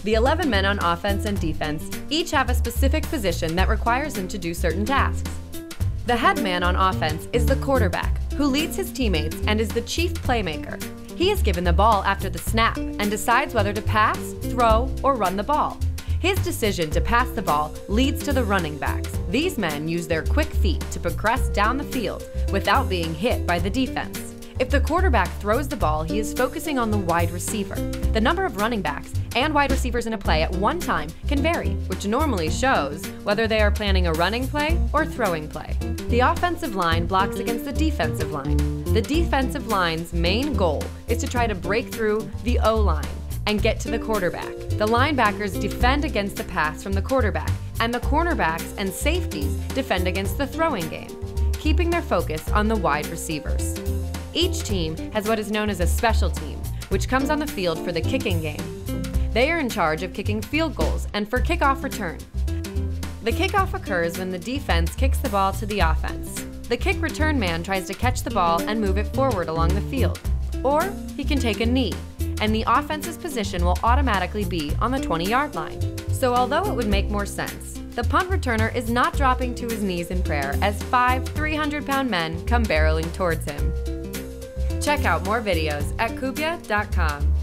The 11 men on offense and defense each have a specific position that requires them to do certain tasks. The head man on offense is the quarterback, who leads his teammates and is the chief playmaker. He is given the ball after the snap and decides whether to pass, throw, or run the ball. His decision to pass the ball leads to the running backs. These men use their quick feet to progress down the field without being hit by the defense. If the quarterback throws the ball, he is focusing on the wide receiver. The number of running backs and wide receivers in a play at one time can vary, which normally shows whether they are planning a running play or throwing play. The offensive line blocks against the defensive line. The defensive line's main goal is to try to break through the O-line and get to the quarterback. The linebackers defend against the pass from the quarterback, and the cornerbacks and safeties defend against the throwing game, keeping their focus on the wide receivers. Each team has what is known as a special team, which comes on the field for the kicking game. They are in charge of kicking field goals and for kickoff return. The kickoff occurs when the defense kicks the ball to the offense. The kick return man tries to catch the ball and move it forward along the field. Or he can take a knee, and the offense's position will automatically be on the 20-yard line. So although it would make more sense, the punt returner is not dropping to his knees in prayer as 5 300-pound men come barreling towards him. Check out more videos at Kubia.com.